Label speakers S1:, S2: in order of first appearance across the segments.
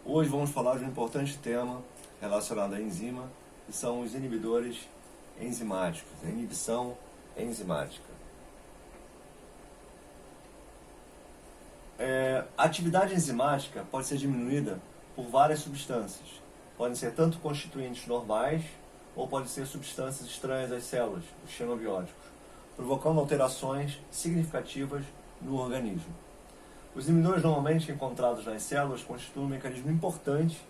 S1: Hoje vamos falar de um importante tema relacionado à enzima, que são os inibidores enzimáticos, a inibição enzimática. A atividade enzimática pode ser diminuída por várias substâncias. Podem ser tanto constituintes normais, ou podem ser substâncias estranhas às células, os xenobióticos, provocando alterações significativas no organismo. Os inibidores normalmente encontrados nas células constituem um mecanismo importante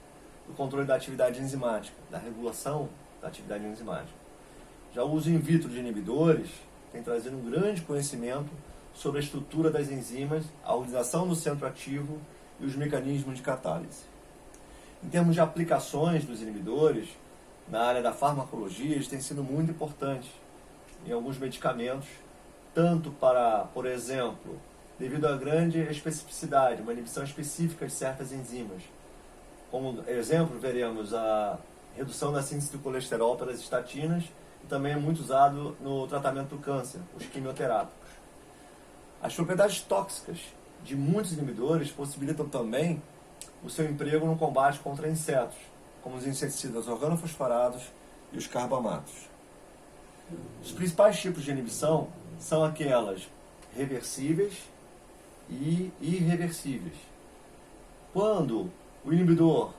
S1: do controle da atividade enzimática, da regulação da atividade enzimática. Já o uso in vitro de inibidores tem trazido um grande conhecimento sobre a estrutura das enzimas, a organização do centro ativo e os mecanismos de catálise. Em termos de aplicações dos inibidores, na área da farmacologia, eles têm sido muito importantes em alguns medicamentos, tanto para, por exemplo, devido à grande especificidade, uma inibição específica de certas enzimas. Como exemplo, veremos a redução da síntese do colesterol pelas estatinas, e também é muito usado no tratamento do câncer, os quimioterápicos. As propriedades tóxicas de muitos inibidores possibilitam também o seu emprego no combate contra insetos, como os inseticidas organofosforados e os carbamatos. Os principais tipos de inibição são aquelas reversíveis e irreversíveis. Quando o inibidor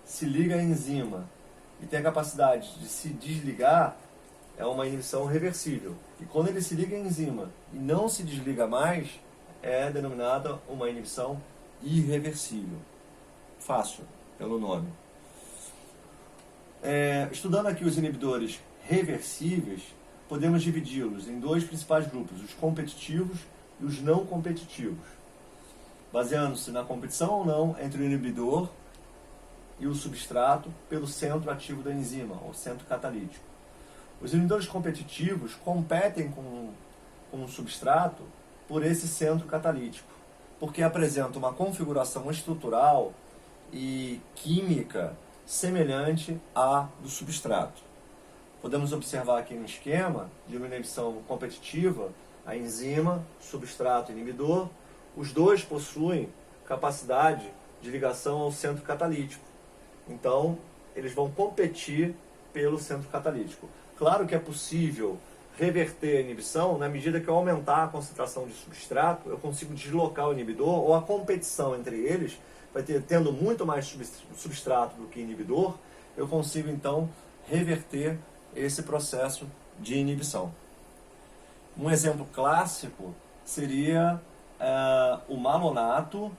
S1: se liga à enzima e tem a capacidade de se desligar, é uma inibição reversível. E quando ele se liga à enzima e não se desliga mais, é denominada uma inibição irreversível. Fácil, pelo nome. Estudando aqui os inibidores reversíveis, podemos dividi-los em dois principais grupos, os competitivos e os não competitivos, baseando-se na competição ou não entre o inibidor e o substrato pelo centro ativo da enzima, ou centro catalítico. Os inibidores competitivos competem com o substrato por esse centro catalítico, porque apresentam uma configuração estrutural e química semelhante à do substrato. Podemos observar aqui no esquema de uma inibição competitiva, a enzima, substrato e inibidor, os dois possuem capacidade de ligação ao centro catalítico. Então, eles vão competir pelo centro catalítico. Claro que é possível reverter a inibição na medida que eu aumentar a concentração de substrato, eu consigo deslocar o inibidor, ou a competição entre eles, tendo muito mais substrato do que inibidor, eu consigo então reverter esse processo de inibição. Um exemplo clássico seria o malonato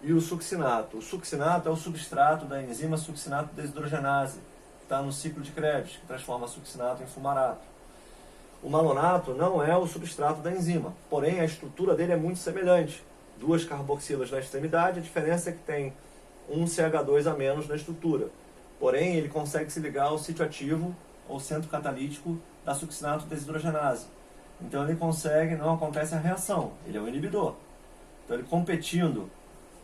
S1: e o succinato. O succinato é o substrato da enzima succinato desidrogenase, que está no ciclo de Krebs, que transforma succinato em fumarato. O malonato não é o substrato da enzima, porém a estrutura dele é muito semelhante. Duas carboxilas na extremidade, a diferença é que tem um CH2 a menos na estrutura. Porém, ele consegue se ligar ao sítio ativo, ou centro catalítico da succinato desidrogenase. Então ele consegue, não acontece a reação, ele é o inibidor. Então ele competindo,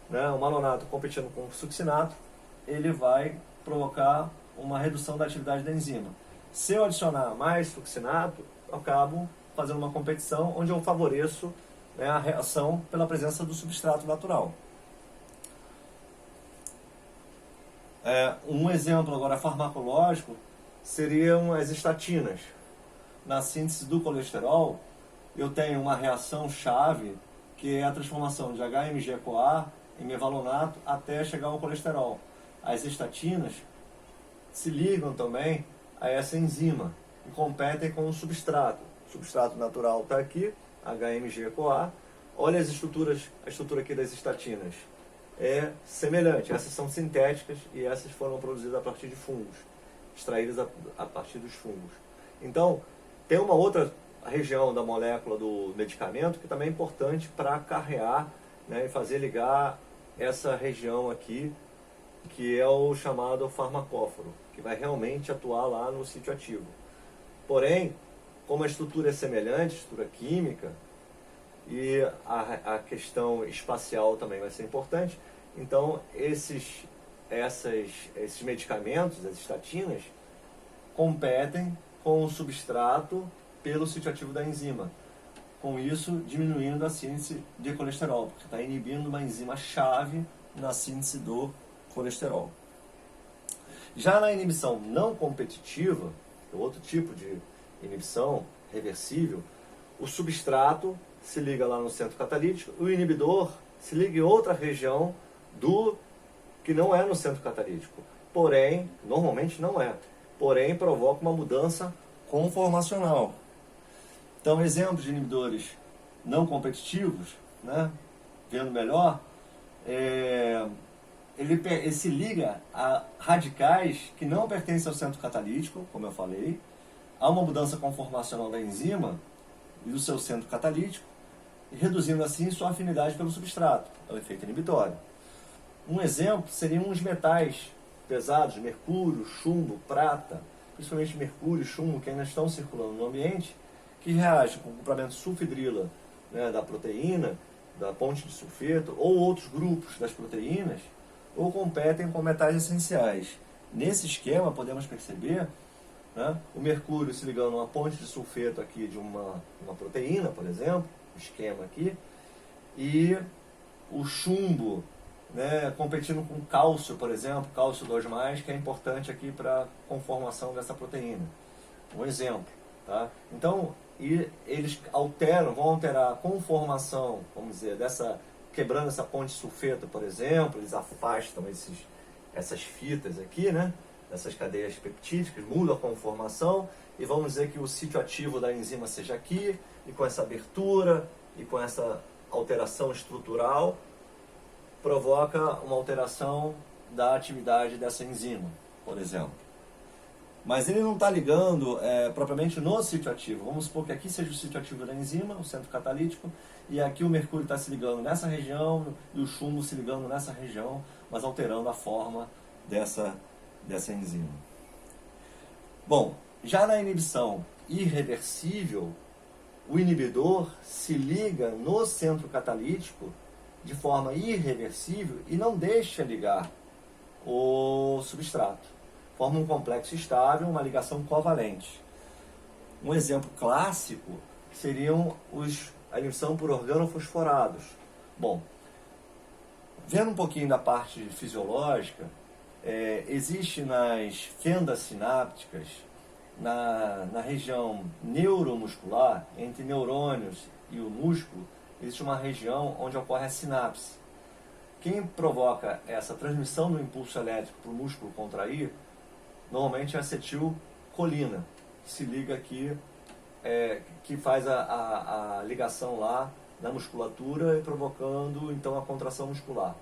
S1: o malonato competindo com o succinato, ele vai provocar uma redução da atividade da enzima. Se eu adicionar mais succinato, eu acabo fazendo uma competição onde eu favoreço a reação pela presença do substrato natural. Um exemplo agora farmacológico seriam as estatinas. Na síntese do colesterol, eu tenho uma reação chave, que é a transformação de HMG-CoA em mevalonato até chegar ao colesterol. As estatinas se ligam também a essa enzima e competem com o substrato. O substrato natural está aqui, HMG-CoA. Olha a estrutura aqui das estatinas. É semelhante. Essas são sintéticas e essas foram produzidas a partir de fungos, extraídas a partir dos fungos. Então, tem uma outra região da molécula do medicamento que também é importante para acarrear e fazer ligar essa região aqui, que é o chamado farmacóforo, que vai realmente atuar lá no sítio ativo. Porém, como a estrutura é semelhante, estrutura química, e a questão espacial também vai ser importante, então esses medicamentos, as estatinas, competem com o substrato pelo sítio ativo da enzima. com isso diminuindo a síntese de colesterol, porque está inibindo uma enzima-chave na síntese do colesterol. Já na inibição não competitiva, que é outro tipo de inibição reversível, o substrato se liga lá no centro catalítico, o inibidor se liga em outra região do que não é no centro catalítico. Porém, normalmente não é. Porém, provoca uma mudança conformacional. Então, exemplos de inibidores não competitivos, né, vendo melhor, ele se liga a radicais que não pertencem ao centro catalítico, como eu falei. Há uma mudança conformacional da enzima e do seu centro catalítico, reduzindo assim sua afinidade pelo substrato, é o efeito inibitório. Um exemplo seriam os metais pesados, mercúrio, chumbo, prata, principalmente mercúrio e chumbo, que ainda estão circulando no ambiente, que reagem com o acoplamento sulfidrila, né, da proteína, da ponte de sulfeto, ou outros grupos das proteínas, ou competem com metais essenciais. Nesse esquema, podemos perceber, né, o mercúrio se ligando a uma ponte de sulfeto aqui de uma proteína, por exemplo, esquema aqui, e o chumbo, né, competindo com cálcio, por exemplo, cálcio 2+, que é importante aqui para a conformação dessa proteína. Um exemplo. Tá? Então, eles vão alterar a conformação, vamos dizer, quebrando essa ponte de sulfeto, por exemplo, eles afastam essas fitas aqui, né, essas cadeias peptídicas, mudam a conformação, e vamos dizer que o sítio ativo da enzima seja aqui, e com essa abertura, e com essa alteração estrutural, provoca uma alteração da atividade dessa enzima, por exemplo. Mas ele não está ligando propriamente no sítio ativo. Vamos supor que aqui seja o sítio ativo da enzima, o centro catalítico, e aqui o mercúrio está se ligando nessa região e o chumbo se ligando nessa região, mas alterando a forma dessa enzima. Bom, já na inibição irreversível, o inibidor se liga no centro catalítico de forma irreversível e não deixa ligar o substrato. Forma um complexo estável, uma ligação covalente. Um exemplo clássico seriam a inibição por organofosforados. Bom, vendo um pouquinho da parte fisiológica, existe nas fendas sinápticas, na região neuromuscular, entre neurônios e o músculo, existe uma região onde ocorre a sinapse. Quem provoca essa transmissão do impulso elétrico para o músculo contrair, normalmente é a acetilcolina, que se liga aqui, que faz a ligação lá na musculatura, provocando então a contração muscular.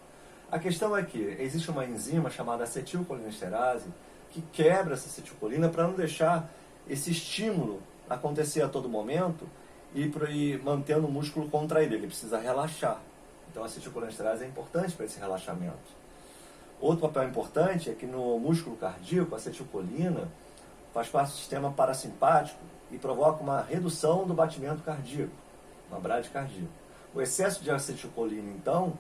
S1: A questão é que existe uma enzima chamada acetilcolinesterase que quebra essa acetilcolina para não deixar esse estímulo acontecer a todo momento e mantendo o músculo contraído. Ele precisa relaxar. Então a acetilcolinesterase é importante para esse relaxamento. Outro papel importante é que no músculo cardíaco, a acetilcolina faz parte do sistema parasimpático e provoca uma redução do batimento cardíaco, uma bradicardia. O excesso de acetilcolina, então,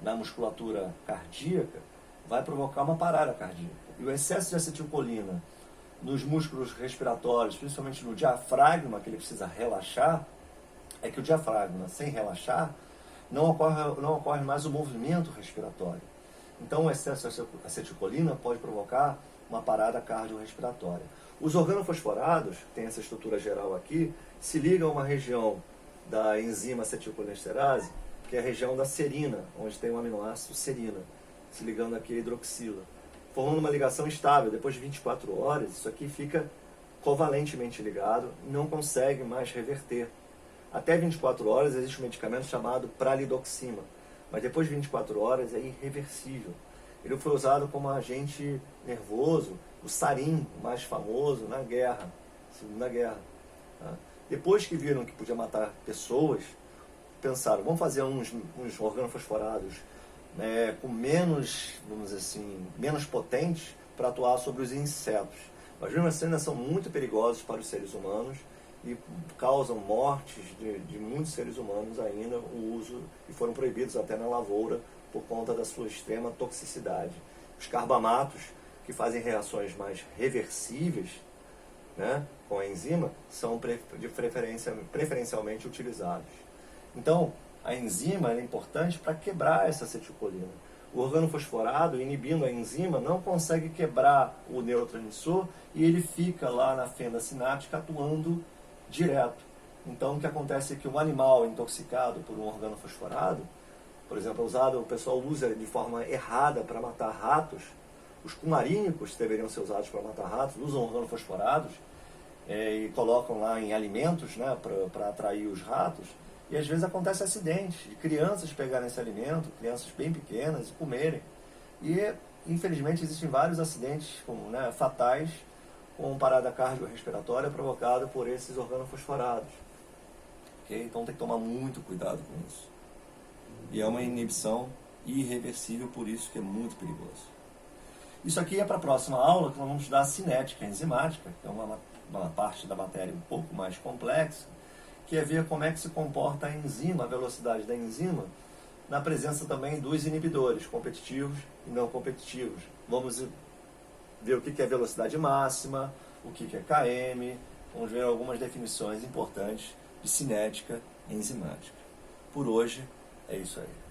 S1: na musculatura cardíaca, vai provocar uma parada cardíaca. E o excesso de acetilcolina nos músculos respiratórios, principalmente no diafragma, que ele precisa relaxar, é que o diafragma, sem relaxar, não ocorre mais o movimento respiratório. Então, o excesso de acetilcolina pode provocar uma parada cardiorrespiratória. Os organofosforados, que tem essa estrutura geral aqui, se ligam a uma região da enzima acetilcolinesterase, que é a região da serina, onde tem o aminoácido serina, se ligando aqui a hidroxila, formando uma ligação estável. Depois de 24 horas, isso aqui fica covalentemente ligado e não consegue mais reverter. Até 24 horas existe um medicamento chamado pralidoxima, mas depois de 24 horas é irreversível. Ele foi usado como agente nervoso, o sarin, o mais famoso, na guerra, Segunda Guerra. Tá? Depois que viram que podia matar pessoas, pensaram, vamos fazer uns organofosforados com menos, vamos dizer assim, menos potentes para atuar sobre os insetos. Mas mesmo assim ainda são muito perigosos para os seres humanos e causam mortes de muitos seres humanos ainda, o uso, e foram proibidos até na lavoura por conta da sua extrema toxicidade. Os carbamatos, que fazem reações mais reversíveis, né, com a enzima são preferencialmente utilizados. Então, a enzima é importante para quebrar essa acetilcolina. O organofosforado, inibindo a enzima, não consegue quebrar o neurotransmissor e ele fica lá na fenda sináptica atuando direto. Então, o que acontece é que um animal intoxicado por um organofosforado, por exemplo, o pessoal usa de forma errada para matar ratos. Os cumarínicos, que deveriam ser usados para matar ratos, usam organofosforados e colocam lá em alimentos, né, para atrair os ratos. E às vezes acontece acidentes de crianças pegarem esse alimento, crianças bem pequenas, e comerem. E, infelizmente, existem vários acidentes né, fatais com parada cardiorrespiratória provocada por esses organofosforados. Okay? Então tem que tomar muito cuidado com isso. E é uma inibição irreversível, por isso que é muito perigoso. Isso aqui é para a próxima aula, que nós vamos estudar a cinética enzimática, que é uma parte da matéria um pouco mais complexa, que é ver como é que se comporta a enzima, a velocidade da enzima, na presença também dos inibidores, competitivos e não competitivos. Vamos ver o que é velocidade máxima, o que é Km, vamos ver algumas definições importantes de cinética enzimática. Por hoje, é isso aí.